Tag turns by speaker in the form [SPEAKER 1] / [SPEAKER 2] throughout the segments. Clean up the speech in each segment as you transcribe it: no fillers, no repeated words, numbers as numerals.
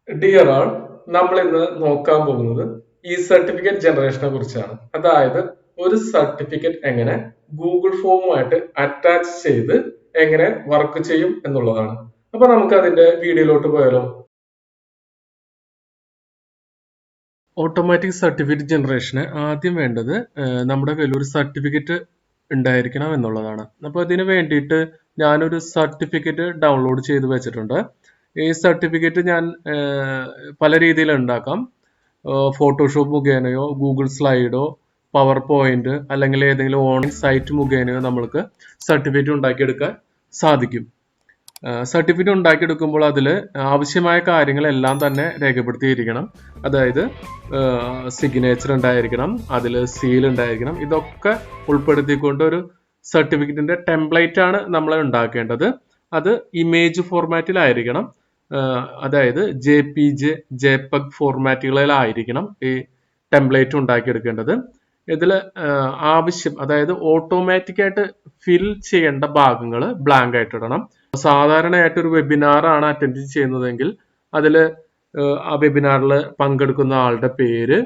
[SPEAKER 1] Dear ആൾ, നമ്മൾ ഇന്ന് നോക്കാൻ പോകുന്നത് ഈ സർട്ടിഫിക്കറ്റ് ജനറേഷനെ കുറിച്ചാണ്. അതായത് ഒരു സർട്ടിഫിക്കറ്റ് എങ്ങനെ ഗൂഗിൾ ഫോമുമായിട്ട് അറ്റാച്ച് ചെയ്ത് എങ്ങനെ വർക്ക് ചെയ്യും എന്നുള്ളതാണ്. അപ്പൊ നമുക്ക് അതിന്റെ വീഡിയോയിലോട്ട് പോയാലോ. ഓട്ടോമാറ്റിക് സർട്ടിഫിക്കറ്റ് ജനറേഷന് ആദ്യം വേണ്ടത് നമ്മുടെ കയ്യിൽ ഒരു സർട്ടിഫിക്കറ്റ് ഉണ്ടായിരിക്കണം എന്നുള്ളതാണ്. അപ്പോൾ ഇതിന് വേണ്ടിയിട്ട് ഞാനൊരു സർട്ടിഫിക്കറ്റ് ഡൗൺലോഡ് ചെയ്ത് വെച്ചിട്ടുണ്ട്. ഈ സർട്ടിഫിക്കറ്റ് ഞാൻ പല രീതിയിൽ ഉണ്ടാക്കാം. ഫോട്ടോഷോപ്പ് മുഖേനയോ ഗൂഗിൾ സ്ലൈഡോ പവർ പോയിന്റ് അല്ലെങ്കിൽ ഏതെങ്കിലും ഓൺലൈൻ സൈറ്റ് മുഖേനയോ നമ്മൾക്ക് സർട്ടിഫിക്കറ്റ് ഉണ്ടാക്കിയെടുക്കാൻ സാധിക്കും. സർട്ടിഫിക്കറ്റ് ഉണ്ടാക്കിയെടുക്കുമ്പോൾ അതിൽ ആവശ്യമായ കാര്യങ്ങളെല്ലാം തന്നെ രേഖപ്പെടുത്തിയിരിക്കണം. അതായത് സിഗ്നേച്ചർ ഉണ്ടായിരിക്കണം, അതിൽ സീൽ ഉണ്ടായിരിക്കണം. ഇതൊക്കെ ഉൾപ്പെടുത്തിക്കൊണ്ട് ഒരു സർട്ടിഫിക്കറ്റിന്റെ ടെംപ്ലേറ്റ് ആണ് നമ്മൾ ഉണ്ടാക്കേണ്ടത്. അത് ഇമേജ് ഫോർമാറ്റിലായിരിക്കണം. അതായത് JPG, JPEG ഫോർമാറ്റുകളിലായിരിക്കണം ഈ ടെംപ്ലേറ്റ് ഉണ്ടാക്കിയെടുക്കേണ്ടത്. ഇതിൽ ആവശ്യം, അതായത് ഓട്ടോമാറ്റിക് ആയിട്ട് ഫിൽ ചെയ്യേണ്ട ഭാഗങ്ങൾ ബ്ലാങ്ക് ആയിട്ട് ഇടണം. സാധാരണയായിട്ട് ഒരു വെബിനാർ ആണ് അറ്റൻഡ് ചെയ്യുന്നതെങ്കിൽ അതിൽ ആ വെബിനാറിൽ പങ്കെടുക്കുന്ന ആളുടെ പേര്,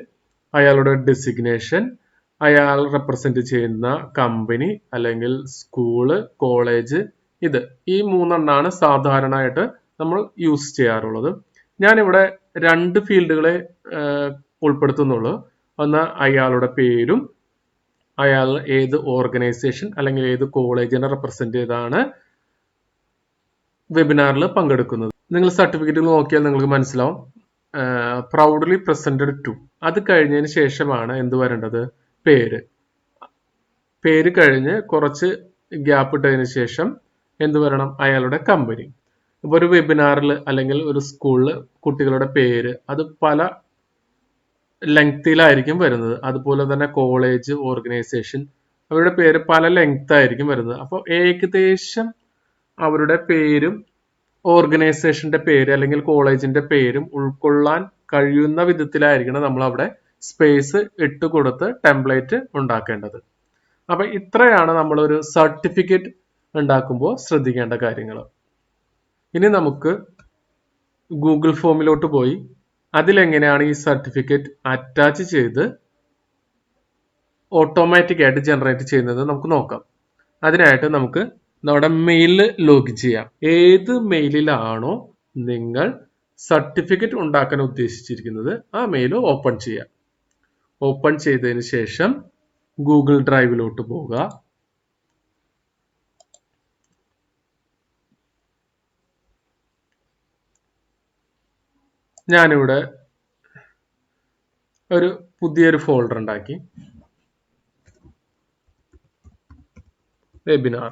[SPEAKER 1] അയാളുടെ ഡെസിഗ്നേഷൻ, അയാൾ റെപ്രസെന്റ് ചെയ്യുന്ന കമ്പനി അല്ലെങ്കിൽ സ്കൂള്, കോളേജ്, ഈ മൂന്നെണ്ണാണ് സാധാരണയായിട്ട് നമ്മൾ യൂസ് ചെയ്യാറുള്ളത്. ഞാനിവിടെ രണ്ട് ഫീൽഡുകളെ ഉൾപ്പെടുത്തുന്നുള്ളൂ. ഒന്ന് അയാളുടെ പേരും അയാൾ ഏത് ഓർഗനൈസേഷൻ അല്ലെങ്കിൽ ഏത് കോളേജിനെ റെപ്രസെന്റ് ചെയ്താണ് വെബിനാറിൽ പങ്കെടുക്കുന്നത്. നിങ്ങൾ സർട്ടിഫിക്കറ്റ് നോക്കിയാൽ നിങ്ങൾക്ക് മനസ്സിലാവും. പ്രൗഡ്ലി പ്രസന്റഡ് ടു, അത് കഴിഞ്ഞതിന് ശേഷമാണ് എന്ത് വരേണ്ടത്, പേര് കഴിഞ്ഞ് കുറച്ച് ഗ്യാപ്പ് ഇട്ടതിന് ശേഷം എന്ത് വരണം, അയാളുടെ കമ്പനി. ഇപ്പൊ ഒരു വെബിനാറിൽ അല്ലെങ്കിൽ ഒരു സ്കൂളിൽ കുട്ടികളുടെ പേര് അത് പല ലെങ്തിലായിരിക്കും വരുന്നത്. അതുപോലെ തന്നെ കോളേജ്, ഓർഗനൈസേഷൻ, അവരുടെ പേര് പല ലെങ്ത് ആയിരിക്കും വരുന്നത്. അപ്പോൾ ഏകദേശം അവരുടെ പേരും ഓർഗനൈസേഷന്റെ പേര് അല്ലെങ്കിൽ കോളേജിന്റെ പേരും ഉൾക്കൊള്ളാൻ കഴിയുന്ന വിധത്തിലായിരിക്കണം നമ്മൾ അവിടെ സ്പേസ് ഇട്ട് കൊടുത്ത് ടെംപ്ലേറ്റ് ഉണ്ടാക്കേണ്ടത്. അപ്പൊ ഇത്രയാണ് നമ്മൾ ഒരു സർട്ടിഫിക്കറ്റ് ഉണ്ടാക്കുമ്പോൾ ശ്രദ്ധിക്കേണ്ട കാര്യങ്ങൾ. ഇനി നമുക്ക് ഗൂഗിൾ ഫോമിലോട്ട് പോയി അതിലെങ്ങനെയാണ് ഈ സർട്ടിഫിക്കറ്റ് അറ്റാച്ച് ചെയ്ത് ഓട്ടോമാറ്റിക് ആയിട്ട് ജനറേറ്റ് ചെയ്യുന്നത് നമുക്ക് നോക്കാം. അതിനായിട്ട് നമുക്ക് നമ്മുടെ മെയിലിൽ ലോഗിൻ ചെയ്യാം. ഏത് മെയിലിലാണോ നിങ്ങൾ സർട്ടിഫിക്കറ്റ് ഉണ്ടാക്കാൻ ഉദ്ദേശിച്ചിരിക്കുന്നത് ആ മെയിൽ ഓപ്പൺ ചെയ്യാം. ഓപ്പൺ ചെയ്തതിന് ശേഷം ഗൂഗിൾ ഡ്രൈവിലോട്ട് പോവുക. ഞാനിവിടെ ഒരു പുതിയൊരു ഫോൾഡർ ഉണ്ടാക്കി, വെബിനാർ.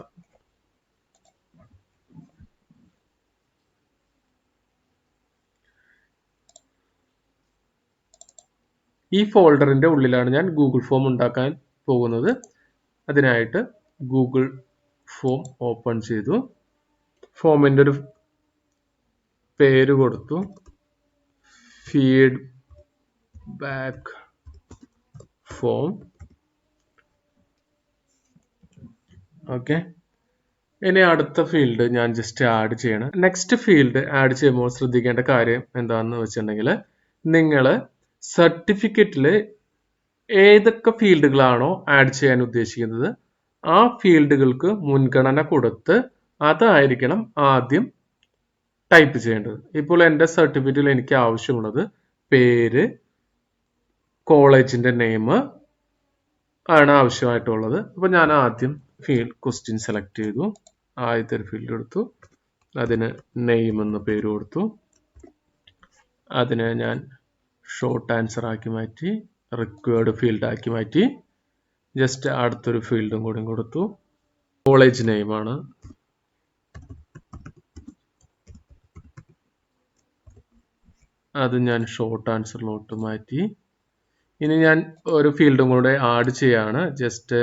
[SPEAKER 1] ഈ ഫോൾഡറിന്റെ ഉള്ളിലാണ് ഞാൻ ഗൂഗിൾ ഫോം ഉണ്ടാക്കാൻ പോകുന്നത്. അതിനായിട്ട് ഗൂഗിൾ ഫോം ഓപ്പൺ ചെയ്തു. ഫോമിന്റെ ഒരു പേര് കൊടുത്തു, ഫീഡ്ബാക്ക് ഫോം. ഓക്കെ, ഇനി അടുത്ത ഫീൽഡ് ഞാൻ ജസ്റ്റ് ആഡ് ചെയ്യണം. നെക്സ്റ്റ് ഫീൽഡ് ആഡ് ചെയ്യുമ്പോൾ ശ്രദ്ധിക്കേണ്ട കാര്യം എന്താണെന്ന് വെച്ചിട്ടുണ്ടെങ്കിൽ, നിങ്ങൾ സർട്ടിഫിക്കറ്റിൽ ഏതൊക്കെ ഫീൽഡുകളാണോ ആഡ് ചെയ്യാൻ ഉദ്ദേശിക്കുന്നത് ആ ഫീൽഡുകൾക്ക് മുൻഗണന കൊടുത്ത് അതായിരിക്കണം ആദ്യം ടൈപ്പ് ചെയ്യേണ്ടത്. ഇപ്പോൾ എൻ്റെ സർട്ടിഫിക്കറ്റിൽ എനിക്ക് ആവശ്യമുള്ളത് പേര്, കോളേജിന്റെ നെയിം ആണ് ആവശ്യമായിട്ടുള്ളത്. അപ്പൊ ഞാൻ ആദ്യം ഫീൽഡ് ക്വസ്റ്റ്യൻ സെലക്ട് ചെയ്തു. ആദ്യത്തെ ഒരു ഫീൽഡ് എടുത്തു, അതിന് നെയിം എന്ന് പേര് കൊടുത്തു. അതിനെ ഞാൻ ഷോർട്ട് ആൻസർ ആക്കി മാറ്റി, റിക്വയർഡ് ഫീൽഡ് ആക്കി മാറ്റി. ജസ്റ്റ് അടുത്തൊരു ഫീൽഡും കൂടി കൊടുത്തു, കോളേജ് നെയിമാണ്. അത് ഞാൻ ഷോർട്ട് ആൻസറിലോട്ട് മാറ്റി. ഇനി ഞാൻ ഒരു ഫീൽഡും കൂടെ ആഡ് ചെയ്യാണ്. Just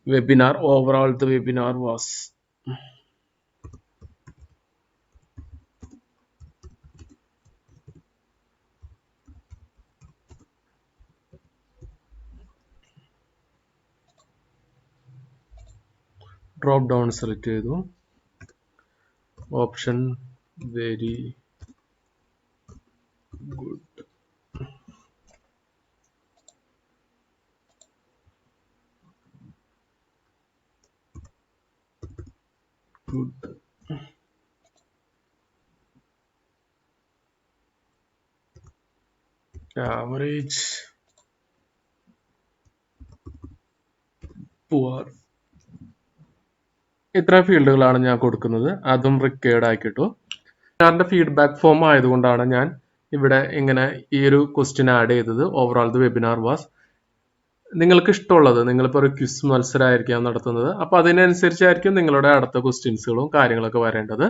[SPEAKER 1] webinar, overall the webinar was. Drop down select ചെയ്തു, option very Good. Good. Average. Poor. ഇത്ര ഫീൽഡുകളാണ് ഞാൻ കൊടുക്കുന്നത്. അതും റിക്കേർഡ് ആക്കിയിട്ടു. ഞാൻ്റെ ഫീഡ്ബാക്ക് ഫോം ആയതുകൊണ്ടാണ് ഞാൻ ഇവിടെ ഇങ്ങനെ ഈ ഒരു ക്വസ്റ്റ്യൻ ആഡ് ചെയ്തത്. ഓവറോൾ ദ വെബിനാർ വാസ്, നിങ്ങൾക്ക് ഇഷ്ടമുള്ളത്, നിങ്ങളിപ്പോൾ ഒരു ക്വിസ് മത്സരമായിരിക്കാം നടത്തുന്നത്, അപ്പോൾ അതിനനുസരിച്ചായിരിക്കും നിങ്ങളുടെ അടുത്ത ക്വസ്റ്റ്യൻസുകളും കാര്യങ്ങളൊക്കെ വരേണ്ടത്.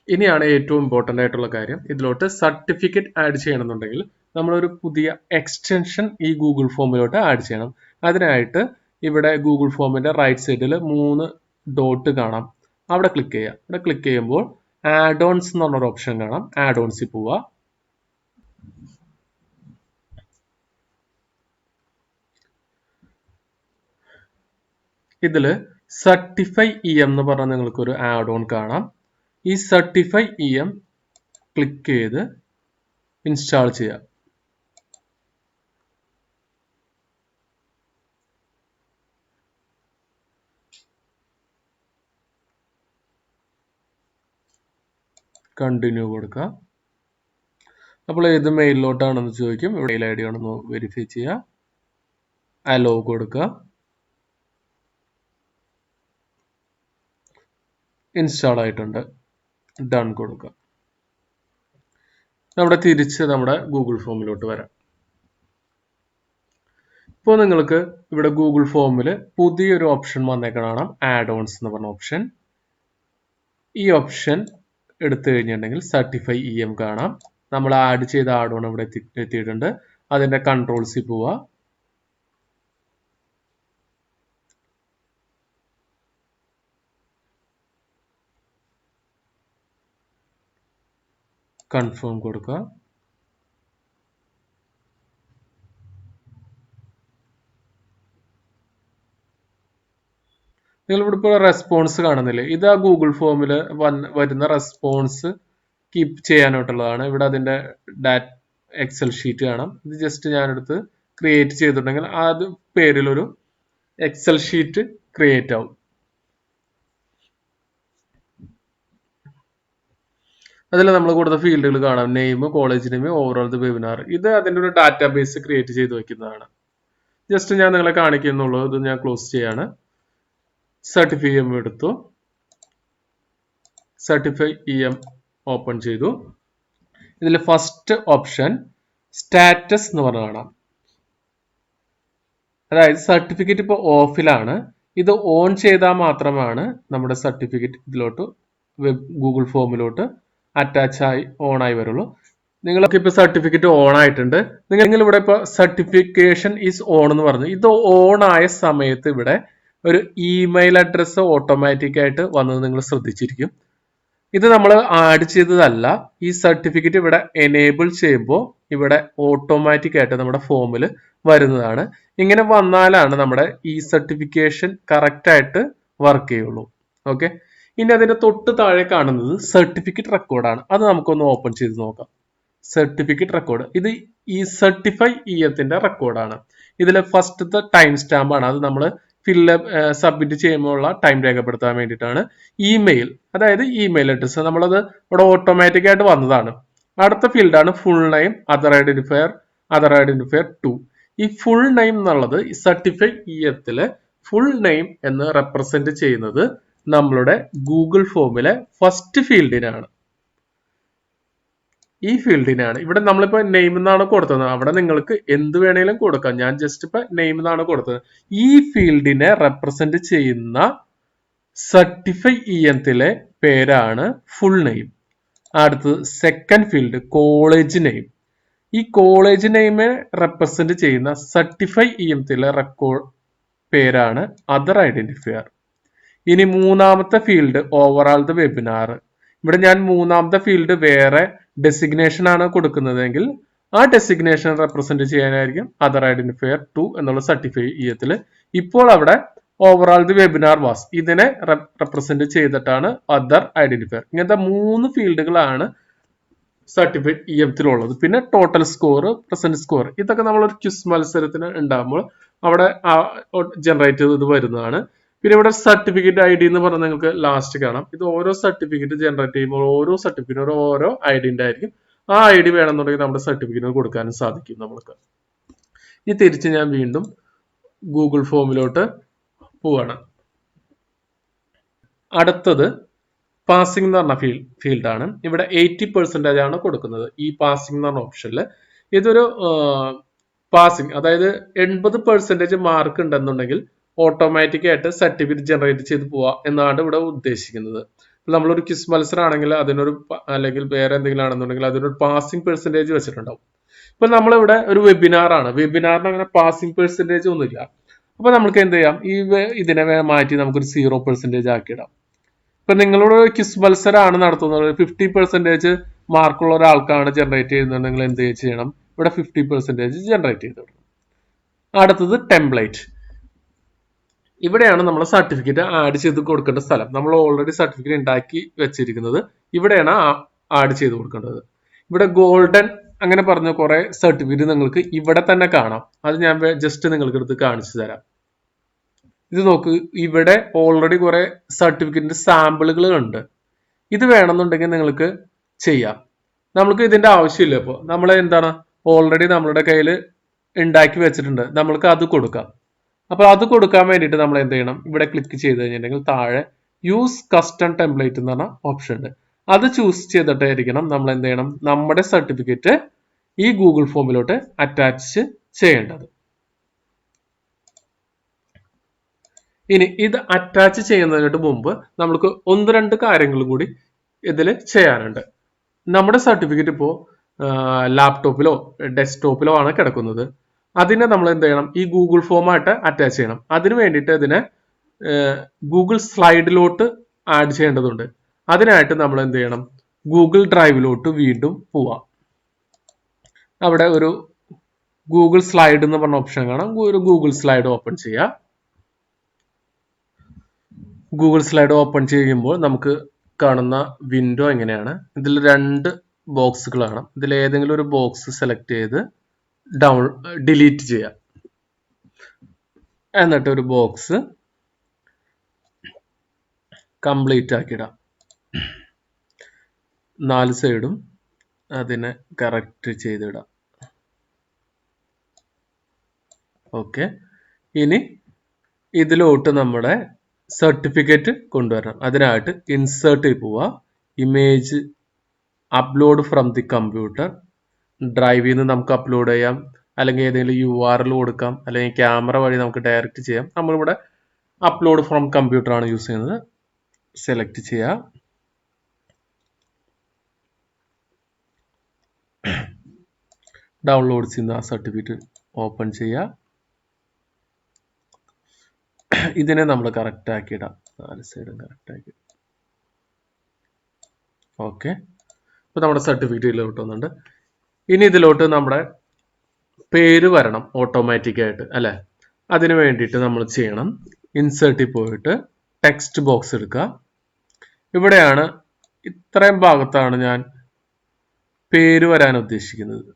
[SPEAKER 1] ഇനിയാണ് ഏറ്റവും ഇമ്പോർട്ടൻ്റ് ആയിട്ടുള്ള കാര്യം. ഇതിലോട്ട് സർട്ടിഫിക്കറ്റ് ആഡ് ചെയ്യണമെന്നുണ്ടെങ്കിൽ നമ്മളൊരു പുതിയ എക്സ്റ്റൻഷൻ ഈ ഗൂഗിൾ ഫോമിലോട്ട് ആഡ് ചെയ്യണം. അതിനായിട്ട് ഇവിടെ ഗൂഗിൾ ഫോമിൻ്റെ റൈറ്റ് സൈഡിൽ 3 ഡോട്ട് കാണാം. അവിടെ ക്ലിക്ക് ചെയ്യുക. അവിടെ ക്ലിക്ക് ചെയ്യുമ്പോൾ ആഡ് ഓൺസ് എന്ന് പറഞ്ഞൊരു ഓപ്ഷൻ കാണാം. ആഡ് ഓൺസിൽ പോവുക. ഇതിൽ സർട്ടിഫൈ എന്ന് പറഞ്ഞാൽ നിങ്ങൾക്കൊരു ആഡ് ഓൺ കാണാം. ഈ സർട്ടിഫൈ ക്ലിക്ക് ചെയ്ത് ഇൻസ്റ്റാൾ ചെയ്യുക. കണ്ടിന്യൂ കൊടുക്കുക. അപ്പോൾ ഏത് മെയിലിലോട്ടാണെന്ന് ചോദിക്കും. ഇവിടെ മെയിൽ ഐ ഡി ആണെന്ന് വെരിഫൈ ചെയ്യുക. അലോ കൊടുക്കുക. ഇൻസ്റ്റാൾ ആയിട്ടുണ്ട്. ഡൺ കൊടുക്കുക. നമ്മുടെ തിരിച്ച് നമ്മുടെ ഗൂഗിൾ ഫോമിലോട്ട് വരാം. ഇപ്പോൾ നിങ്ങൾക്ക് ഇവിടെ ഗൂഗിൾ ഫോമിൽ പുതിയൊരു ഓപ്ഷൻ വന്നേക്കണം, ആഡ് ഓൺസ് എന്ന് പറഞ്ഞ ഓപ്ഷൻ. ഈ ഓപ്ഷൻ എടുത്തു കഴിഞ്ഞിട്ടുണ്ടെങ്കിൽ സർട്ടിഫൈ കാണാം. നമ്മൾ ആഡ് ചെയ്ത ആഡ് ഓൺ ഇവിടെ എത്തിയിട്ടുണ്ട്. അതിന്റെ കൺട്രോൾസിൽ പോവുക. കൺഫേം കൊടുക്കുക. നിങ്ങൾ ഇവിടെ ഇപ്പോൾ റെസ്പോൺസ് കാണുന്നില്ലേ? ഇത് ആ ഗൂഗിൾ ഫോമിൽ വരുന്ന റെസ്പോൺസ് കീപ്പ് ചെയ്യാനായിട്ടുള്ളതാണ്. ഇവിടെ അതിന്റെ എക്സൽ ഷീറ്റ് കാണാം. ഇത് ജസ്റ്റ് ഞാനെടുത്ത് ക്രിയേറ്റ് ചെയ്തിട്ടുണ്ടെങ്കിൽ അത് പേരിലൊരു എക്സൽ ഷീറ്റ് ക്രിയേറ്റ് ആവും. അതിൽ നമ്മൾ കൊടുത്ത ഫീൽഡുകൾ കാണാം. Name, college name, overall the webinar. ഇത് അതിന്റെ ഒരു ഡാറ്റാബേസ് ക്രിയേറ്റ് ചെയ്ത് വെക്കുന്നതാണ്. ജസ്റ്റ് ഞാൻ നിങ്ങളെ കാണിക്കുന്നുള്ളൂ. ഇത് ഞാൻ ക്ലോസ് ചെയ്യാണ്. സർട്ടിഫൈ എടുത്തു. സർട്ടിഫൈ ഓപ്പൺ ചെയ്തു. ഇതിൽ ഫസ്റ്റ് ഓപ്ഷൻ സ്റ്റാറ്റസ് എന്ന് പറഞ്ഞ കാണാം. അതായത് സർട്ടിഫിക്കറ്റ് ഇപ്പോൾ ഓഫിലാണ്. ഇത് ഓൺ ചെയ്താൽ മാത്രമാണ് നമ്മുടെ സർട്ടിഫിക്കറ്റ് ഇതിലോട്ട് ഗൂഗിൾ ഫോമിലോട്ട് അറ്റാച്ച് ആയി ഓൺ ആയി വരുള്ളൂ. നിങ്ങൾക്ക് ഇപ്പോൾ സർട്ടിഫിക്കറ്റ് ഓൺ ആയിട്ടുണ്ട്. നിങ്ങൾ ഇവിടെ ഇപ്പോൾ സർട്ടിഫിക്കേഷൻ ഈസ് ഓൺ എന്ന് പറഞ്ഞു. ഇത് ഓൺ ആയ സമയത്ത് ഇവിടെ ഒരു ഇമെയിൽ അഡ്രസ്സ് ഓട്ടോമാറ്റിക് ആയിട്ട് വന്നത് നിങ്ങൾ ശ്രദ്ധിച്ചിരിക്കും. ഇത് നമ്മൾ ആഡ് ചെയ്തതല്ല. ഈ സർട്ടിഫിക്കറ്റ് ഇവിടെ എനേബിൾ ചെയ്യുമ്പോൾ ഇവിടെ ഓട്ടോമാറ്റിക് ആയിട്ട് നമ്മുടെ ഫോമിൽ വരുന്നതാണ്. ഇങ്ങനെ വന്നാലാണ് നമ്മുടെ ഈ സർട്ടിഫിക്കേഷൻ കറക്റ്റ് ആയിട്ട് വർക്ക് ചെയ്യുള്ളൂ. ഓക്കെ, ഇനി അതിന്റെ തൊട്ട് താഴെ കാണുന്നത് സർട്ടിഫിക്കറ്റ് റെക്കോർഡാണ്. അത് നമുക്കൊന്ന് ഓപ്പൺ ചെയ്ത് നോക്കാം. സർട്ടിഫിക്കറ്റ് റെക്കോർഡ്, ഇത് ഈ സർട്ടിഫൈ ത്തിന്റെ റെക്കോർഡാണ്. ഇതിൽ ഫസ്റ്റത്തെ ടൈം സ്റ്റാമ്പ് ആണ്. അത് നമ്മൾ സബ്മിറ്റ് ചെയ്യുമ്പോഴുള്ള ടൈം രേഖപ്പെടുത്താൻ വേണ്ടിയിട്ടാണ്. ഇമെയിൽ, അതായത് ഇമെയിൽ അഡ്രസ്സ്, നമ്മളത് ഇവിടെ ഓട്ടോമാറ്റിക് ആയിട്ട് വന്നതാണ്. അടുത്ത ഫീൽഡാണ് ഫുൾ നെയിം, അതർ ഐഡന്റിഫയർ 2. ഈ ഫുൾ നെയിം എന്നുള്ളത് സർട്ടിഫൈ ഫുൾ നെയിം എന്ന് റെപ്രസെന്റ് ചെയ്യുന്നത് നമ്മളുടെ ഗൂഗിൾ ഫോമിലെ ഫസ്റ്റ് ഫീൽഡിനാണ്. ഈ ഫീൽഡിനാണ്. ഇവിടെ നമ്മളിപ്പോ നെയിം എന്നാണ് കൊടുത്തത്. അവിടെ നിങ്ങൾക്ക് എന്ത് വേണേലും കൊടുക്കാം. ഞാൻ ജസ്റ്റ് ഇപ്പൊ നെയിം എന്നാണ് കൊടുത്തത്. ഈ ഫീൽഡിനെ റെപ്രസെന്റ് ചെയ്യുന്ന സർട്ടിഫൈ പേരാണ് ഫുൾ നെയിം. അടുത്തത് സെക്കൻഡ് ഫീൽഡ് കോളേജ് നെയിം. ഈ കോളേജ് നെയിമെ റെപ്രസെന്റ് ചെയ്യുന്ന സർട്ടിഫൈ റെക്കോർഡ് പേരാണ് അതർ ഐഡന്റിഫയർ. ഇനി മൂന്നാമത്തെ ഫീൽഡ് ഓവറോൾ ദ വെബിനാർ. ഇവിടെ ഞാൻ മൂന്നാമത്തെ ഫീൽഡ് വേറെ ഡെസിഗ്നേഷൻ ആണ് കൊടുക്കുന്നതെങ്കിൽ ആ ഡെസിഗ്നേഷൻ റെപ്രസെന്റ് ചെയ്യാനായിരിക്കും അതർ ഐഡന്റിഫയർ 2 എന്നുള്ള സർട്ടിഫൈ ഇപ്പോൾ അവിടെ ഓവറോൾ ദി വെബിനാർ വാസ് ഇതിനെ റെപ്രസെന്റ് ചെയ്തിട്ടാണ് അതർ ഐഡന്റിഫയർ. ഇങ്ങനത്തെ 3 ഫീൽഡുകളാണ് സർട്ടിഫൈഡ് EM-ത്തിലുള്ളത്. പിന്നെ ടോട്ടൽ സ്കോർ, പ്രസന്റ് സ്കോർ, ഇതൊക്കെ നമ്മളൊരു ക്വിസ് മത്സരത്തിന് ഉണ്ടാകുമ്പോൾ അവിടെ ജനറേറ്റ് ചെയ്ത് വരുന്നതാണ്. പിന്നെ ഇവിടെ സർട്ടിഫിക്കറ്റ് ID എന്ന് പറഞ്ഞാൽ നിങ്ങൾക്ക് ലാസ്റ്റ് കാണാം. ഇത് ഓരോ സർട്ടിഫിക്കറ്റ് ജനറേറ്റ് ചെയ്യുമ്പോൾ ഓരോ സർട്ടിഫിക്കറ്റ് ഓരോ ID ആയിരിക്കും. ആ ID വേണമെന്നുണ്ടെങ്കിൽ നമ്മുടെ സർട്ടിഫിക്കറ്റ് കൊടുക്കാനും സാധിക്കും നമ്മൾക്ക്. ഇനി തിരിച്ച് ഞാൻ വീണ്ടും ഗൂഗിൾ ഫോമിലോട്ട് പോവാണ്. അടുത്തത് പാസിംഗ് എന്ന് പറഞ്ഞ ഫീൽഡാണ്. ഇവിടെ 80% ആണ് കൊടുക്കുന്നത് ഈ പാസിംഗ് എന്ന് പറഞ്ഞ ഓപ്ഷനിൽ. ഇതൊരു പാസിംഗ്, അതായത് 80% മാർക്ക് ഉണ്ടെന്നുണ്ടെങ്കിൽ ഓട്ടോമാറ്റിക് ആയിട്ട് സർട്ടിഫിക്കറ്റ് ജനറേറ്റ് ചെയ്ത് പോവാ എന്നാണ് ഇവിടെ ഉദ്ദേശിക്കുന്നത്. നമ്മളൊരു ക്വിസ് മത്സരമാണെങ്കിൽ അതിനൊരു, അല്ലെങ്കിൽ വേറെ എന്തെങ്കിലും ആണെന്നുണ്ടെങ്കിൽ അതിനൊരു പാസിംഗ് പെർസെൻറ്റേജ് വെച്ചിട്ടുണ്ടാവും. ഇപ്പൊ നമ്മളിവിടെ ഒരു വെബിനാറാണ്, വെബിനാറിന് അങ്ങനെ പാസിംഗ് പെർസെൻറ്റേജ് ഒന്നുമില്ല. അപ്പൊ നമുക്ക് എന്ത് ചെയ്യാം, ഇതിനെ മാറ്റി നമുക്കൊരു 0% ആക്കിയിടാം. ഇപ്പൊ നിങ്ങളോട് ക്വിസ് മത്സരമാണ് നടത്തുന്നത്, 50% മാർക്കുള്ള ഒരാൾക്കാണ് ജനറേറ്റ് ചെയ്യുന്നുണ്ടെങ്കിൽ എന്ത് ചെയ്യണം, ഇവിടെ 50% ജനറേറ്റ് ചെയ്ത് കൊടുക്കണം. അടുത്തത് ടെംപ്ലേറ്റ്. ഇവിടെയാണ് നമ്മൾ സർട്ടിഫിക്കറ്റ് ആഡ് ചെയ്ത് കൊടുക്കേണ്ട സ്ഥലം. നമ്മൾ ഓൾറെഡി സർട്ടിഫിക്കറ്റ് ഉണ്ടാക്കി വെച്ചിരിക്കുന്നത് ഇവിടെയാണ് ആഡ് ചെയ്ത് കൊടുക്കേണ്ടത്. ഇവിടെ ഗോൾഡൻ അങ്ങനെ പറഞ്ഞ കുറെ സർട്ടിഫിക്കറ്റ് നിങ്ങൾക്ക് ഇവിടെ തന്നെ കാണാം. അത് ഞാൻ ജസ്റ്റ് നിങ്ങൾക്ക് എടുത്ത് കാണിച്ചു തരാം. ഇത് നോക്ക്, ഇവിടെ ഓൾറെഡി കുറെ സർട്ടിഫിക്കറ്റിന്റെ സാമ്പിളുകൾ ഉണ്ട്. ഇത് വേണമെന്നുണ്ടെങ്കിൽ നിങ്ങൾക്ക് ചെയ്യാം. നമ്മൾക്ക് ഇതിന്റെ ആവശ്യമില്ല. ഇപ്പോൾ നമ്മൾ എന്താണ് ഓൾറെഡി നമ്മളുടെ കയ്യിൽ ഉണ്ടാക്കി വെച്ചിട്ടുണ്ട്, നമ്മൾക്ക് അത് കൊടുക്കാം. അപ്പൊ അത് കൊടുക്കാൻ വേണ്ടിയിട്ട് നമ്മൾ എന്ത് ചെയ്യണം, ഇവിടെ ക്ലിക്ക് ചെയ്ത് കഴിഞ്ഞിട്ടുണ്ടെങ്കിൽ താഴെ യൂസ് കസ്റ്റം ടെംപ്ലേറ്റ് എന്ന് പറഞ്ഞ ഓപ്ഷൻ ഉണ്ട്. അത് ചൂസ് ചെയ്തിട്ടായിരിക്കണം നമ്മൾ എന്ത് ചെയ്യണം, നമ്മുടെ സർട്ടിഫിക്കറ്റ് ഈ ഗൂഗിൾ ഫോമിലോട്ട് അറ്റാച്ച് ചെയ്യേണ്ടത്. ഇനി ഇത് അറ്റാച്ച് ചെയ്യുന്നതിന് മുമ്പ് നമുക്ക് 1-2 കാര്യങ്ങളും കൂടി ഇതിൽ ചെയ്യാനുണ്ട്. നമ്മുടെ സർട്ടിഫിക്കറ്റ് ഇപ്പോൾ ലാപ്ടോപ്പിലോ ഡെസ്ക്ടോപ്പിലോ ആണ് കിടക്കുന്നത്. അതിനെ നമ്മൾ എന്ത് ചെയ്യണം, ഈ ഗൂഗിൾ ഫോമായിട്ട് അറ്റാച്ച് ചെയ്യണം. അതിന് വേണ്ടിയിട്ട് ഇതിനെ ഗൂഗിൾ സ്ലൈഡിലോട്ട് ആഡ് ചെയ്യേണ്ടതുണ്ട്. അതിനായിട്ട് നമ്മൾ എന്ത് ചെയ്യണം, ഗൂഗിൾ ഡ്രൈവിലോട്ട് വീണ്ടും പോവാം. അവിടെ ഒരു ഗൂഗിൾ സ്ലൈഡ് എന്ന് പറഞ്ഞ ഓപ്ഷൻ കാണാം. ഒരു ഗൂഗിൾ സ്ലൈഡ് ഓപ്പൺ ചെയ്യാം. ഗൂഗിൾ സ്ലൈഡ് ഓപ്പൺ ചെയ്യുമ്പോൾ നമുക്ക് കാണുന്ന വിൻഡോ എങ്ങനെയാണ്, ഇതിൽ 2 ബോക്സുകളാണ്. ഇതിൽ ഏതെങ്കിലും ഒരു ബോക്സ് സെലക്ട് ചെയ്ത് ഡിലീറ്റ് ചെയ്യാം. എന്നിട്ട് ഒരു ബോക്സ് കംപ്ലീറ്റ് ആക്കിയിടാം. 4 സൈഡും അതിനെ കറക്റ്റ് ചെയ്തിടാം. ഓക്കെ, ഇനി ഇതിലോട്ട് നമ്മുടെ സർട്ടിഫിക്കറ്റ് കൊണ്ടുവരണം. അതിനായിട്ട് ഇൻസേർട്ടിൽ പോവുക, image upload from the computer. ഡ്രൈവിൽ നിന്ന് നമുക്ക് അപ്ലോഡ് ചെയ്യാം, അല്ലെങ്കിൽ ഏതെങ്കിലും URL കൊടുക്കാം, അല്ലെങ്കിൽ ക്യാമറ വഴി നമുക്ക് ഡയറക്റ്റ് ചെയ്യാം. നമ്മളിവിടെ അപ്ലോഡ് ഫ്രം കമ്പ്യൂട്ടർ ആണ് യൂസ് ചെയ്യുന്നത്. സെലക്ട് ചെയ്യുക. ഡൗൺലോഡ് ചെയ്യുന്ന ആ സർട്ടിഫിക്കറ്റ് ഓപ്പൺ ചെയ്യുക. ഇതിനെ നമ്മൾ കറക്റ്റ് ആക്കിയിടാം, 4 സൈഡും കറക്റ്റ് ആക്കി. ഓക്കെ, ഇപ്പൊ നമ്മുടെ സർട്ടിഫിക്കറ്റിലോട്ട് വന്നിട്ടുണ്ട്. ഇനി ഇതിലോട്ട് നമ്മുടെ പേര് വരണം ഓട്ടോമാറ്റിക് ആയിട്ട് അല്ലെ. അതിന് വേണ്ടിയിട്ട് നമ്മൾ ചെയ്യണം, ഇൻസേർട്ടിൽ പോയിട്ട് ടെക്സ്റ്റ് ബോക്സ് എടുക്കുക. ഇവിടെയാണ്, ഇത്രയും ഭാഗത്താണ് ഞാൻ പേര് വരാൻ ഉദ്ദേശിക്കുന്നത്.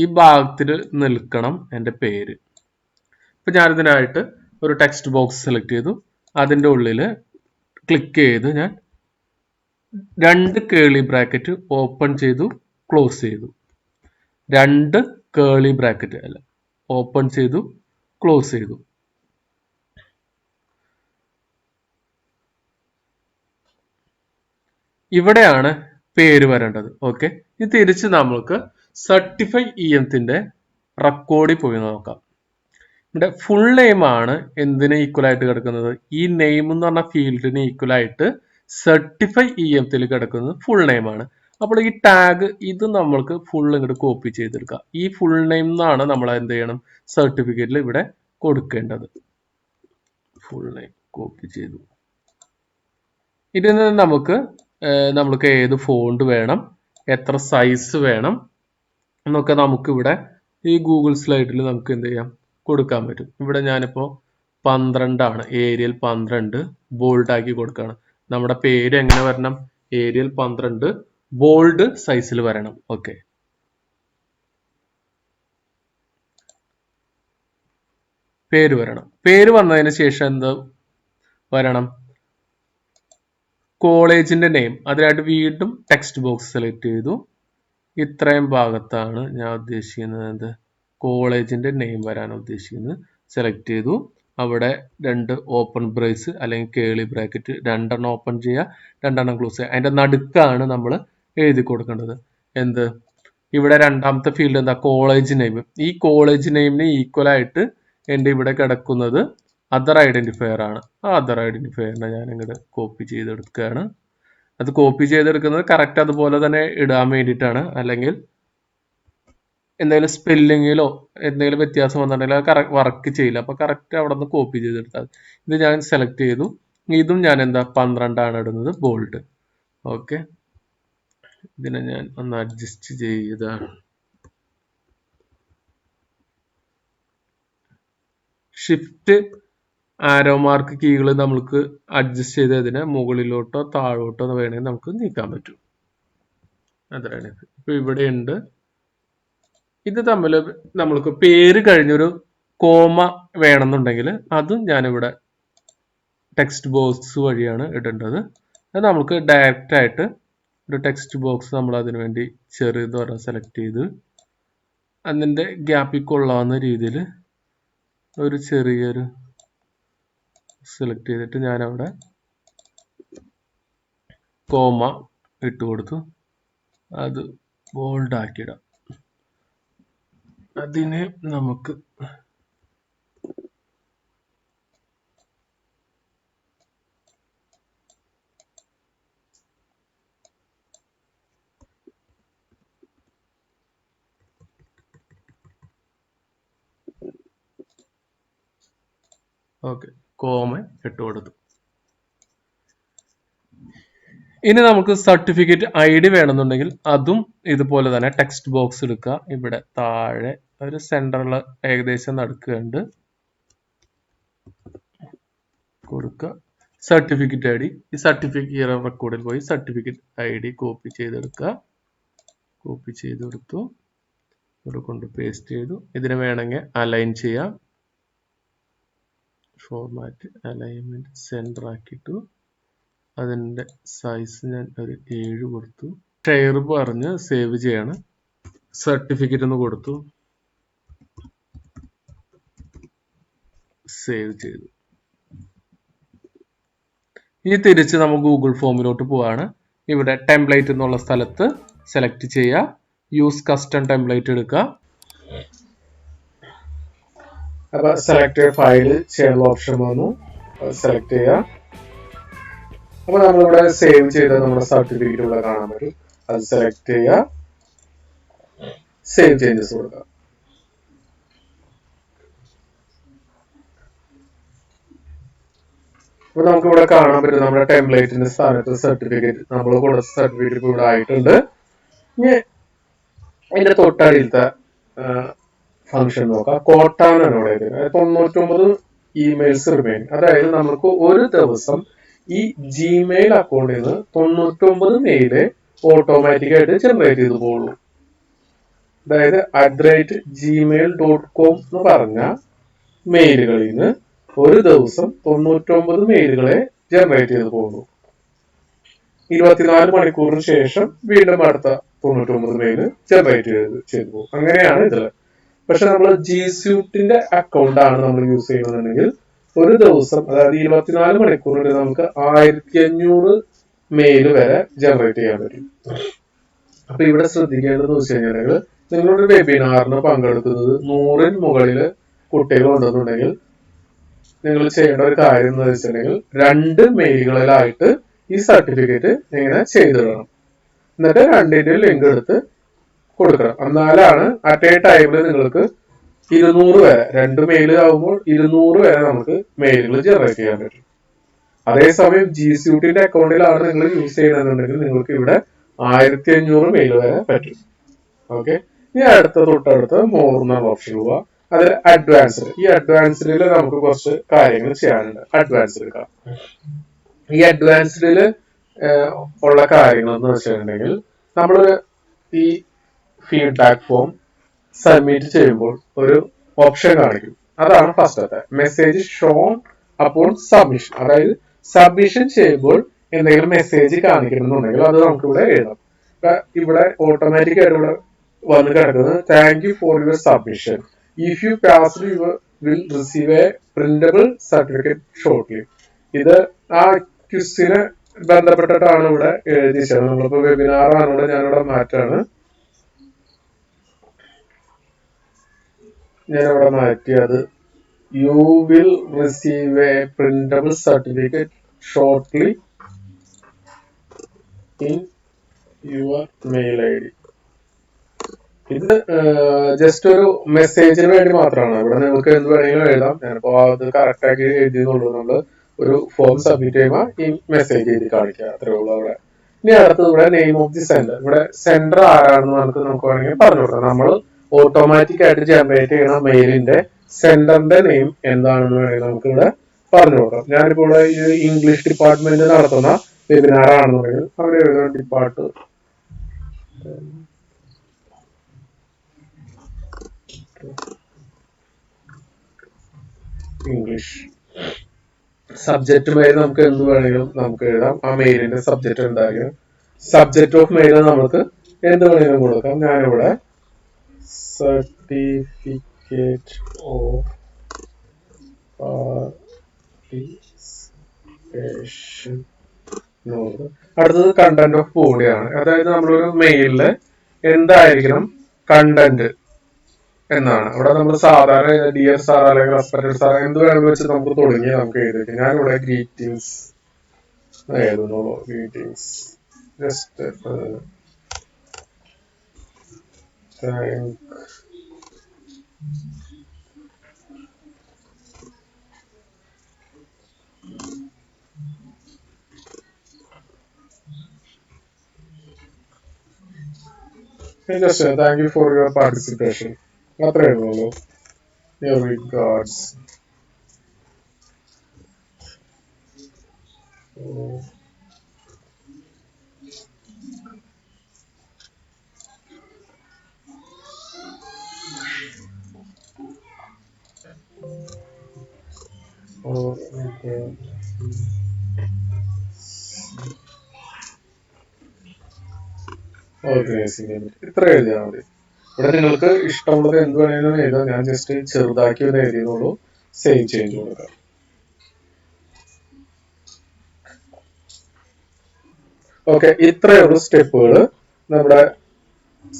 [SPEAKER 1] ഈ ഭാഗത്തിൽ നിൽക്കണം എൻ്റെ പേര്. ഇപ്പൊ ഞാനിതിനായിട്ട് ഒരു ടെക്സ്റ്റ് ബോക്സ് സെലക്ട് ചെയ്തു. അതിൻ്റെ ഉള്ളിൽ ക്ലിക്ക് ചെയ്ത് ഞാൻ 2 കേളി ബ്രാക്കറ്റ് ഓപ്പൺ ചെയ്തു, ക്ലോസ് ചെയ്തു. 2 കേളി ബ്രാക്കറ്റ് അല്ല, ഓപ്പൺ ചെയ്തു, ക്ലോസ് ചെയ്തു. ഇവിടെയാണ് പേര് വരേണ്ടത്. ഓക്കെ, ഇത് തിരിച്ച് നമുക്ക് സർട്ടിഫൈ EM-ത്തിന്റെ റെക്കോർഡിൽ പോയി നോക്കാം. ഇവിടെ ഫുൾ നെയിം ആണ് എന്തിന് ഈക്വൽ ആയിട്ട് കിടക്കുന്നത്, ഈ നെയിം എന്ന് പറഞ്ഞ ഫീൽഡിന് ഈക്വൽ ആയിട്ട് സർട്ടിഫൈ EM-ത്തിൽ കിടക്കുന്നത് ഫുൾ നെയിം ആണ്. അപ്പോൾ ഈ ടാഗ് ഇത് നമ്മൾക്ക് ഫുൾ ഇങ്ങോട്ട് കോപ്പി ചെയ്തെടുക്കാം. ഈ ഫുൾ നെയിം എന്നാണ് നമ്മൾ എന്ത് ചെയ്യണം, സർട്ടിഫിക്കറ്റിൽ ഇവിടെ കൊടുക്കേണ്ടത്. ഫുൾ നെയിം കോപ്പി ചെയ്തു. ഇതിൽ നിന്ന് നമ്മൾക്ക് ഏത് ഫോണ്ട് വേണം, എത്ര സൈസ് വേണം എന്നൊക്കെ നമുക്ക് ഇവിടെ ഈ ഗൂഗിൾ സ്ലൈഡിൽ നമുക്ക് എന്ത് ചെയ്യാം, കൊടുക്കാൻ പറ്റും. ഇവിടെ ഞാനിപ്പോൾ 12 ആണ്, ഏരിയൽ 12 ബോൾഡ് ആക്കി കൊടുക്കുകയാണ്. നമ്മുടെ പേര് എങ്ങനെ വരണം, ഏരിയൽ 12 ബോൾഡ് സൈസിൽ വരണം. ഓക്കെ, പേര് വരണം. പേര് വന്നതിന് ശേഷം എന്ത് വരണം? കോളേജിന്റെ നെയിം. അതിനായിട്ട് വീണ്ടും ടെക്സ്റ്റ് ബോക്സ് സെലക്ട് ചെയ്തു. ഇത്രയും ഭാഗത്താണ് ഞാൻ ഉദ്ദേശിക്കുന്നത് കോളേജിന്റെ നെയിം വരാൻ ഉദ്ദേശിക്കുന്നത്. സെലക്ട് ചെയ്തു. അവിടെ 2 ഓപ്പൺ ബ്രേസ് അല്ലെങ്കിൽ കേളി ബ്രാക്കറ്റ് 2 ഓപ്പൺ ചെയ്യുക, 2 ക്ലോസ് ചെയ്യുക. അതിന്റെ നടുക്കാണ് നമ്മൾ എഴുതി കൊടുക്കേണ്ടത്. എന്ത്? ഇവിടെ രണ്ടാമത്തെ ഫീൽഡ് എന്താ? College name. ഈ കോളേജ് നെയിമിന് ഈക്വൽ ആയിട്ട് എൻ്റെ ഇവിടെ കിടക്കുന്നത് അതർ ഐഡന്റിഫയർ ആണ്. ആ അതർ ഐഡന്റിഫയറിനെ ഞാൻ ഇങ്ങോട്ട് കോപ്പി ചെയ്തെടുക്കുകയാണ്. അത് കോപ്പി ചെയ്തെടുക്കുന്നത് കറക്റ്റ് അതുപോലെ തന്നെ ഇടാൻ വേണ്ടിയിട്ടാണ്. അല്ലെങ്കിൽ എന്തെങ്കിലും സ്പെല്ലിങ്ങിലോ എന്തെങ്കിലും വ്യത്യാസം വന്നിട്ടുണ്ടെങ്കിൽ അത് വർക്ക് ചെയ്യില്ല. അപ്പൊ കറക്റ്റ് അവിടെ നിന്ന് കോപ്പി ചെയ്തെടുത്താൽ. ഇത് ഞാൻ സെലക്ട് ചെയ്തു. ഇതും ഞാൻ എന്താ 12 ഇടുന്നത്, ബോൾഡ്. ഓക്കെ, ഇതിനെ ഞാൻ ഒന്ന് അഡ്ജസ്റ്റ് ചെയ്താണ്. ഷിഫ്റ്റ് ആരോ മാർക്ക് കീകൾ നമുക്ക് അഡ്ജസ്റ്റ് ചെയ്ത് അതിനെ മുകളിലോട്ടോ താഴോട്ടോ വേണമെങ്കിൽ നമുക്ക് നീക്കാൻ പറ്റും. അതാണ്. ഇപ്പൊ ഇവിടെ ഉണ്ട്. ഇത് തമ്മിൽ നമ്മൾക്ക് പേര് കഴിഞ്ഞൊരു കോമ വേണമെന്നുണ്ടെങ്കിൽ അതും ഞാനിവിടെ ടെക്സ്റ്റ് ബോക്സ് വഴിയാണ് ഇടേണ്ടത്. അത് നമുക്ക് ഡയറക്റ്റ് ആയിട്ട് ഒരു ടെക്സ്റ്റ് ബോക്സ് നമ്മൾ അതിനു വേണ്ടി ചെറുതോരം സെലക്ട് ചെയ്ത് അതിൻ്റെ ഗ്യാപ്പിൽ കൊള്ളാവുന്ന രീതിയിൽ ഒരു ചെറിയൊരു സെലക്ട് ചെയ്തിട്ട് ഞാനവിടെ കോമ ഇട്ട് കൊടുത്തു. അത് ബോൾഡ് ആക്കിയിടാം. അതിനെ നമുക്ക് ഓക്കെ, കോമ ഇട്ട് കൊടുത്തു. ഇനി നമുക്ക് സർട്ടിഫിക്കറ്റ് ID വേണമെന്നുണ്ടെങ്കിൽ അതും ഇതുപോലെ തന്നെ ടെക്സ്റ്റ് ബോക്സ് എടുക്കുക. ഇവിടെ താഴെ ഒരു സെന്ററിൽ ഏകദേശം നടുക്കുണ്ട് കൊടുക്കുക. Certificate ID. ഈ സർട്ടിഫിക്കറ്റ് ഇയർ റെക്കോർഡിൽ പോയി സർട്ടിഫിക്കറ്റ് ID കോപ്പി ചെയ്തെടുക്കുക. കോപ്പി ചെയ്തെടുത്തു. ഇവിടെ കൊണ്ട് പേസ്റ്റ് ചെയ്തു. ഇതിനെ വേണമെങ്കിൽ അലൈൻ ചെയ്യാം. ഫോർമാറ്റ്, അലൈൻമെന്റ്, സെന്റർ ആക്കിയിട്ടു. അതിൻ്റെ സൈസ് ഞാൻ ഒരു 7 കൊടുത്തു. ഷെയർ പറഞ്ഞ് സേവ് ചെയ്യാണ്. സർട്ടിഫിക്കറ്റ് ഒന്ന് കൊടുത്തു, സേവ് ചെയ്തു. ഇനി തിരിച്ച് നമുക്ക് ഗൂഗിൾ ഫോമിലോട്ട് പോവാണ്. ഇവിടെ ടെംപ്ലേറ്റ് എന്നുള്ള സ്ഥലത്ത് സെലക്ട് ചെയ്യുക. യൂസ് കസ്റ്റം ടെംപ്ലേറ്റ് എടുക്കുക. അപ്പൊ സെലക്ട് ഫയൽ ചെയ്യാനുള്ള ഓപ്ഷൻ വന്നു, സെലക്ട് ചെയ്യുക. അപ്പൊ നമ്മളിവിടെ സേവ് ചെയ്ത നമ്മുടെ സർട്ടിഫിക്കറ്റ് ഇവിടെ കാണാൻ പറ്റും. അത് സെലക്ട് ചെയ്യുക, സേവ് ചേഞ്ചസ് കൊടുക്കുക. അപ്പൊ നമുക്ക് ഇവിടെ കാണാൻ പറ്റും നമ്മുടെ ടെംപ്ലേറ്റിന്റെ സ്ഥാനത്ത് സർട്ടിഫിക്കറ്റ്, നമ്മൾ കൊടുത്ത സർട്ടിഫിക്കറ്റ് ഇവിടെ ആയിട്ടുണ്ട്. ഇനി അതിന്റെ തൊട്ടടിയിലത്തെ ഫംഗ്ഷൻ നോക്കാം. കോട്ടാനാണ് ഇവിടെ 99 ഇമെയിൽസ് റിമൈൻ. അതായത് നമുക്ക് ഒരു ദിവസം ഈ ജിമെയിൽ അക്കൗണ്ടിൽ നിന്ന് 99 മെയില് ഓട്ടോമാറ്റിക്കായിട്ട് ജനറേറ്റ് ചെയ്തു പോകുള്ളൂ. അതായത് @gmail.com എന്ന് പറഞ്ഞ മെയിലുകളിൽ നിന്ന് ഒരു ദിവസം 99 മെയിലുകളെ ജനറേറ്റ് ചെയ്തു പോകുന്നു. 24 മണിക്കൂറിന് ശേഷം വീണ്ടും അടുത്ത 99 മെയില് ജനറേറ്റ് ചെയ്തു പോകും. അങ്ങനെയാണ് ഇതിൽ. പക്ഷെ നമ്മൾ ജി സ്യൂട്ടിന്റെ അക്കൗണ്ട് ആണ് നമ്മൾ യൂസ് ചെയ്യുന്നുണ്ടെങ്കിൽ ഒരു ദിവസം, അതായത് 24 മണിക്കൂറിൽ നമുക്ക് 1500 മെയില് വരെ ജനറേറ്റ് ചെയ്യാൻ പറ്റും. അപ്പൊ ഇവിടെ ശ്രദ്ധിക്കേണ്ടതെന്ന് വെച്ച് കഴിഞ്ഞാൽ നിങ്ങളൊരു വെബിനാറിന് പങ്കെടുക്കുന്നത് 100-ന് മുകളിൽ കുട്ടികൾ ഉണ്ടെന്നുണ്ടെങ്കിൽ നിങ്ങൾ ചെയ്യേണ്ട ഒരു കാര്യം എന്ന് വെച്ചിട്ടുണ്ടെങ്കിൽ 2 മെയിലുകളിലായിട്ട് ഈ സർട്ടിഫിക്കറ്റ് ഇങ്ങനെ ചെയ്തിടണം. എന്നിട്ട് 2ന്റെ ലിങ്ക് എടുത്ത് കൊടുക്കണം. എന്നാലാണ് അറ്റ് എ ടൈമിൽ നിങ്ങൾക്ക് 200 വരെ, 2 മെയിൽ ആകുമ്പോൾ 200 വരെ നമുക്ക് മെയിലുകൾ ജനറേറ്റ് ചെയ്യാൻ പറ്റും. അതേസമയം ജി സ്യൂട്ടിന്റെ അക്കൗണ്ടിലാണ് നിങ്ങൾ യൂസ് ചെയ്യണമെന്നുണ്ടെങ്കിൽ നിങ്ങൾക്ക് ഇവിടെ 1500 മെയിൽ വരെ പറ്റും. ഓക്കെ, ഇനി തൊട്ടടുത്ത് മോർ എന്ന ഓപ്ഷൻ പോവുക. അതിൽ അഡ്വാൻസ്ഡ്. ഈ അഡ്വാൻസ്ഡിൽ നമുക്ക് കുറച്ച് കാര്യങ്ങൾ ചെയ്യാനുണ്ട്. അഡ്വാൻസ്ഡ് എടുക്കാം. ഈ അഡ്വാൻസ്ഡിൽ ഉള്ള കാര്യങ്ങൾ എന്ന് വെച്ചിട്ടുണ്ടെങ്കിൽ നമ്മൾ ഈ ഫീഡ്ബാക്ക് ഫോം സബ്മിറ്റ് ചെയ്യുമ്പോൾ ഒരു ഓപ്ഷൻ കാണിക്കും. അതാണ് ഫസ്റ്റത്തെ മെസ്സേജ് ഷോൺ അപ്പോൾ സബ്മിഷൻ. അതായത് സബ്മിഷൻ ചെയ്യുമ്പോൾ എന്തെങ്കിലും മെസ്സേജ് കാണിക്കണമെന്നുണ്ടെങ്കിൽ അത് നമുക്ക് ഇവിടെ എഴുതാം. ഇവിടെ ഓട്ടോമാറ്റിക് ആയിട്ട് ഇവിടെ വന്ന് കിടക്കുന്നത് thank you for your submission. If you pass your will receive a printable certificate shortly. ഇത് ആ ക്വിസിന് ബന്ധപ്പെട്ടിട്ടാണ് ഇവിടെ എഴുതിച്ചത്. നമ്മളിപ്പോ വെബിനാറാണ് ഇവിടെ ഞാനിവിടെ മാറ്റാണ്. ഞാനിവിടെ മാറ്റിയത് you will receive a printable certificate shortly in your mail I D. ഇത് ജസ്റ്റ് ഒരു മെസ്സേജിന് വേണ്ടി മാത്രമാണ്. ഇവിടെ നിങ്ങൾക്ക് എന്ത് വേണമെങ്കിലും എഴുതാം. ഞാനിപ്പോ അത് കറക്റ്റ് ആക്കി എഴുതിയെന്നുള്ളൂ. നമ്മള് ഒരു ഫോം സബ്മിറ്റ് ചെയ്യുമ്പോൾ ഈ മെസ്സേജ് എഴുതി കാണിക്കുക, അത്രേ ഉള്ളൂ അവിടെ. ഇനി അടുത്തത് ഇവിടെ നെയിം ഓഫ് ദി സെൻഡർ. ഇവിടെ സെൻഡർ ആരാണെന്ന് നമുക്ക് വേണമെങ്കിൽ പറഞ്ഞു കൊടുക്കാം. നമ്മൾ ഓട്ടോമാറ്റിക് ആയിട്ട് ജനറേറ്റ് ചെയ്യുന്ന മെയിലിന്റെ സെൻഡറിന്റെ നെയിം എന്താണെന്ന് വേണമെങ്കിൽ നമുക്ക് ഇവിടെ പറഞ്ഞു കൊടുക്കാം. ഞാനിപ്പോൾ ഇവിടെ ഈ ഇംഗ്ലീഷ് ഡിപ്പാർട്ട്മെന്റ് നടത്തുന്ന വെബിനാർ ആണെന്നുണ്ടെങ്കിൽ അവർ എഴുതുന്ന ഇംഗ്ലീഷ്. സബ്ജക്ട് മെയിൽ നമുക്ക് എന്ത് വേണമെങ്കിലും നമുക്ക് എഴുതാം. ആ മെയിലിന്റെ സബ്ജക്ട് ഉണ്ടാകും. സബ്ജക്ട് ഓഫ് മെയിൽ നമുക്ക് എന്ത് വേണമെങ്കിലും കൊടുക്കാം. ഞാനിവിടെ സർട്ടിഫിക്കറ്റ് ഓഫ് പാർട്ടിസിപ്പേഷൻ. അടുത്തത് കണ്ടന്റ് ഓഫ് ബോഡിയാണ്. അതായത് നമ്മളൊരു മെയിലില് എന്തായിരിക്കണം കണ്ടന്റ് എന്നാണ്. അവിടെ നമ്മൾ സാധാരണ ഡിയർ സാർ അല്ലെങ്കിൽ റെസ്പെക്ടഡ് സാർ എന്ത് വേണമെന്ന് വെച്ച് നമുക്ക് തുടങ്ങി നമുക്ക് എഴുതിയിരിക്കും. ഞാനിവിടെ ഗ്രീറ്റിംഗ്സ് എഴുതുന്നുള്ളൂ. Greetings just thank you for your participation. അത്രേ ഉള്ളൂ. Your regards. ഇത്ര എഴുതിയാൽ മതി. ഇവിടെ നിങ്ങൾക്ക് ഇഷ്ടമുള്ളത് എന്ത് വേണമെങ്കിലും എഴുതാം. ഞാൻ ജസ്റ്റ് ചെറുതാക്കി ഒന്ന് എഴുതിയുള്ളൂ. സേവ് ചേഞ്ച് കൊടുക്കാം. ഓക്കെ, ഇത്രയുള്ള സ്റ്റെപ്പുകൾ നമ്മുടെ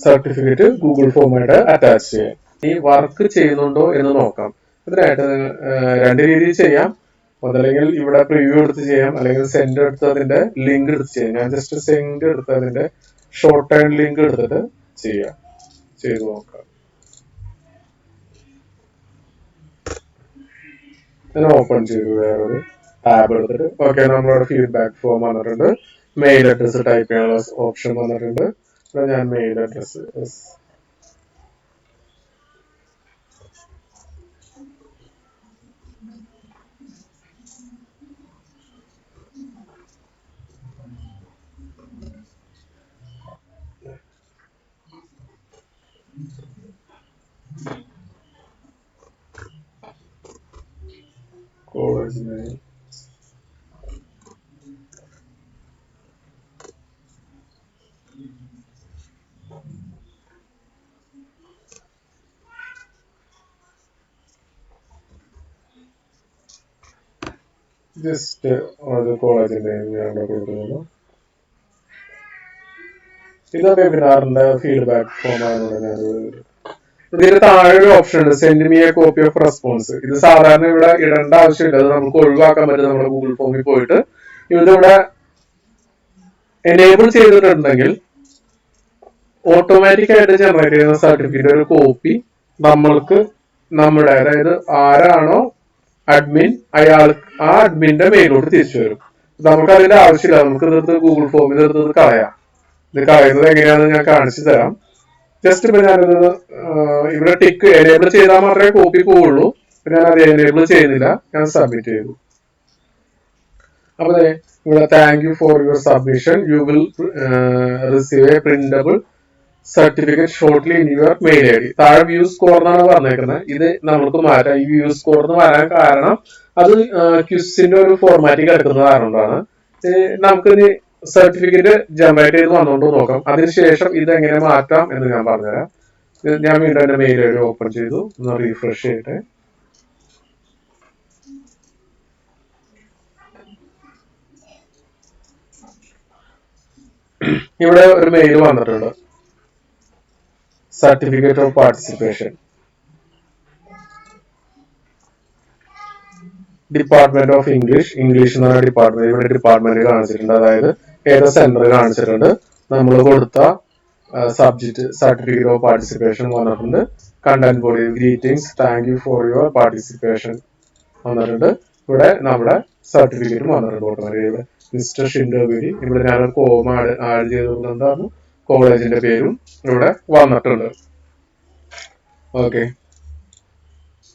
[SPEAKER 1] സർട്ടിഫിക്കറ്റ് ഗൂഗിൾ ഫോമായിട്ട് അറ്റാച്ച് ചെയ്യാം. ഈ വർക്ക് ചെയ്യുന്നുണ്ടോ എന്ന് നോക്കാം. ഇതിനായിട്ട് രണ്ട് രീതിയിൽ ചെയ്യാം. അതല്ലെങ്കിൽ ഇവിടെ പ്രിവ്യൂ എടുത്ത് ചെയ്യാം, അല്ലെങ്കിൽ സെൻഡ് എടുത്ത് അതിന്റെ ലിങ്ക് എടുത്ത് ചെയ്യാം. ഞാൻ ജസ്റ്റ് സെൻഡ് എടുത്ത് അതിന്റെ ഷോർട്ട് ടൈം ലിങ്ക് എടുത്തിട്ട് ചെയ്യാം. ചെയ്ത് നോക്കാം. ഞാൻ ഓപ്പൺ ചെയ്തു വേറൊരു ടാബ് എടുത്തിട്ട്. ഓക്കെ, നമ്മളവിടെ ഫീഡ്ബാക്ക് ഫോം വന്നിട്ടുണ്ട്. മെയിൽ അഡ്രസ് ടൈപ്പ് ചെയ്യാനുള്ള ഓപ്ഷൻ വന്നിട്ടുണ്ട്. ഞാൻ mail address college name just അത് കോളേജിന്റെ ഞാൻ കൊടുക്കുന്നത്. ഇത് വെബിനാറിന്റെ ഫീഡ്ബാക്ക് ഫോമാണ്. ഇതിന് താഴെ ഒരു ഓപ്ഷൻ ഉണ്ട്, send me A copy of response. ഇത് സാധാരണ ഇവിടെ ഇടേണ്ട ആവശ്യമില്ല. അത് നമുക്ക് ഒഴിവാക്കാൻ പറ്റും. നമ്മുടെ ഗൂഗിൾ ഫോമിൽ പോയിട്ട് ഇതിവിടെ എനേബിൾ ചെയ്തിട്ടുണ്ടെങ്കിൽ ഓട്ടോമാറ്റിക് ആയിട്ട് ജനറേറ്റ് ചെയ്യുന്ന സർട്ടിഫിക്കറ്റ് ഒരു കോപ്പി നമ്മൾക്ക് നമ്മുടെ, അതായത് ആരാണോ അഡ്മിൻ അയാൾക്ക് ആ അഡ്മിന്റെ മെയിലോട്ട് തിരിച്ചു വരും. നമുക്ക് അതിന്റെ ആവശ്യമില്ല. നമുക്ക് ഇതെടുത്ത് ഗൂഗിൾ ഫോമിൽ എടുത്ത് കളയാം. ഇത് കളയുന്നത് എങ്ങനെയാണെന്ന് ഞാൻ കാണിച്ചു തരാം. ജസ്റ്റ് ഇപ്പൊ ഞാനിത് ഇവിടെ ടിക്ക് എനേബിൾ ചെയ്താൽ മാത്രമേ കോപ്പി പോവുള്ളൂ. ഞാൻ അത് എനേബിൾ ചെയ്യുന്നില്ല. ഞാൻ സബ്മിറ്റ് ചെയ്തു. അപ്പൊ ഇവിടെ thank you for your submission, you will receive a printable certificate shortly in your mail I D. താഴെ വ്യൂ സ്കോർ എന്നാണ് പറഞ്ഞേക്കുന്നത്. ഇത് നമുക്ക് മാറ്റാം. ഈ വ്യൂ സ്കോർ എന്ന് പറയാൻ കാരണം അത് ക്വിസിന്റെ ഒരു ഫോർമാറ്റിൽ എടുക്കുന്നത് കാരണമാണ്. നമുക്കിനി സർട്ടിഫിക്കറ്റ് ജനറേറ്റ് ചെയ്ത് വന്നുകൊണ്ട് നോക്കാം. അതിനുശേഷം ഇത് എങ്ങനെ മാറ്റാം എന്ന് ഞാൻ പറഞ്ഞുതരാം. ഞാൻ വീണ്ടും എന്റെ മെയിൽ ഐ ഡി ഓപ്പൺ ചെയ്തു, ഒന്ന് റീഫ്രഷ് ചെയ്യട്ടെ. ഇവിടെ ഒരു മെയിൽ വന്നിട്ടുണ്ട്, certificate of participation, department of English. English എന്ന് പറഞ്ഞ ഡിപ്പാർട്ട്മെന്റ് ഇവിടെ ഡിപ്പാർട്ട്മെന്റ് കാണിച്ചിട്ടുണ്ട്, അതായത് ഏത് സെന്റർ കാണിച്ചിട്ടുണ്ട്, നമ്മൾ കൊടുത്ത സബ്ജക്ട് സർട്ടിഫിക്കറ്റ് ഓഫ് പാർട്ടിസിപ്പേഷൻ വന്നിട്ടുണ്ട്. Content body greetings, thank you for your participation വന്നിട്ടുണ്ട്. ഇവിടെ നമ്മുടെ സർട്ടിഫിക്കറ്റും വന്നിട്ടുണ്ട് ഓട്ടോമാറ്റിക്കലി. മിസ്റ്റർ ഷിൻഡോ ബിരി, ഇവിടെ ഞാനൊരു കോമ ആഡ് ചെയ്തുകൊണ്ടാണ് കോളേജിന്റെ പേരും ഇവിടെ വന്നിട്ടുണ്ട്. ഓക്കെ,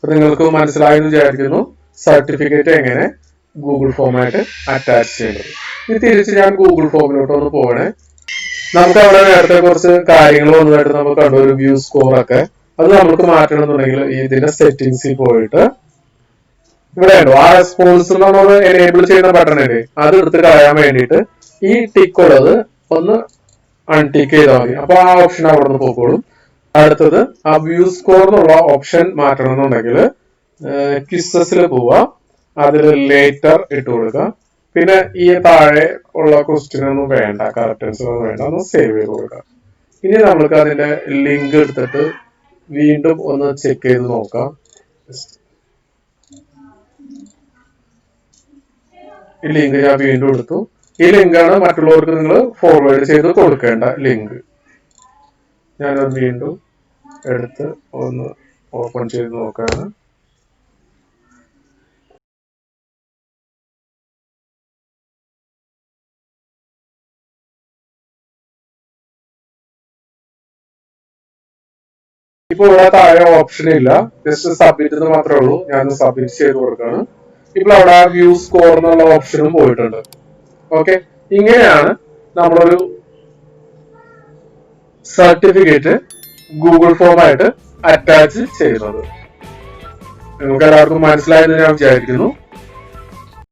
[SPEAKER 1] നിങ്ങൾക്ക് മനസ്സിലായെന്ന് വിചാരിക്കുന്നു സർട്ടിഫിക്കറ്റ് എങ്ങനെ ഗൂഗിൾ ഫോമായിട്ട് അറ്റാച്ച് ചെയ്യുന്നത്. ഇനി തിരിച്ച് ഞാൻ ഗൂഗിൾ ഫോമിലോട്ട് ഒന്ന് പോകണേ. നമുക്ക് അവിടെ നേരത്തെ കുറച്ച് കാര്യങ്ങൾ വന്നതായിട്ട് നമ്മൾ കണ്ടു, ഒരു വ്യൂ സ്കോർ ഒക്കെ. അത് നമുക്ക് മാറ്റണമെന്നുണ്ടെങ്കിൽ ഇതിന്റെ സെറ്റിംഗ്സിൽ പോയിട്ട് ഇവിടെ ഉണ്ടോ ആ റെസ്പോൺസ് നമ്മൾ എനേബിൾ ചെയ്യുന്ന ബട്ടൺ ഇല്ലേ, അത് എടുത്ത് കളയാൻ വേണ്ടിയിട്ട് ഈ ടിക്ക് ഉള്ളത് ഒന്ന് അൺടിക്ക് ചെയ്താൽ മതി. അപ്പൊ ആ ഓപ്ഷൻ അവിടെ നിന്ന് പോയിക്കോളും. അടുത്തത് ആ വ്യൂ സ്കോർ എന്നുള്ള ഓപ്ഷൻ മാറ്റണം എന്നുണ്ടെങ്കിൽ ക്വിസസിൽ പോവുക, അതിൽ ലേറ്റർ ഇട്ട് കൊടുക്കുക. പിന്നെ ഈ താഴെ ഉള്ള ക്വസ്റ്റ്യൻ ഒന്നും വേണ്ട, കറക്റ്റൻസ് ഒന്നും വേണ്ട, ഒന്ന് സേവ് ചെയ്ത് കൊടുക്കുക. ഇനി നമ്മൾക്ക് അതിന്റെ ലിങ്ക് എടുത്തിട്ട് വീണ്ടും ഒന്ന് ചെക്ക് ചെയ്ത് നോക്കാം. ഈ ലിങ്ക് ഞാൻ വീണ്ടും എടുത്തു. ഈ ലിങ്കാണ് മറ്റുള്ളവർക്ക് നിങ്ങൾ ഫോർവേഡ് ചെയ്ത് കൊടുക്കേണ്ട ലിങ്ക്. ഞാനത് വീണ്ടും എടുത്ത് ഒന്ന് ഓപ്പൺ ചെയ്ത് നോക്കാണ്. ഇപ്പൊ ഇവിടെ താഴെ ഓപ്ഷൻ ഇല്ല, ജസ്റ്റ് സബ്മിറ്റ് എന്ന് മാത്രമേ ഉള്ളൂ. ഞാൻ സബ്മിറ്റ് ചെയ്ത് കൊടുക്കാണ്. ഇപ്പോൾ അവിടെ വ്യൂ സ്കോർ എന്നുള്ള ഓപ്ഷനും പോയിട്ടുണ്ട്. ഓക്കെ, ഇങ്ങനെയാണ് നമ്മളൊരു സർട്ടിഫിക്കറ്റ് ഗൂഗിൾ ഫോമായിട്ട് അറ്റാച്ച് ചെയ്യുന്നത്. നിങ്ങൾക്ക് എല്ലാവർക്കും മനസ്സിലായെന്ന് ഞാൻ വിചാരിക്കുന്നു.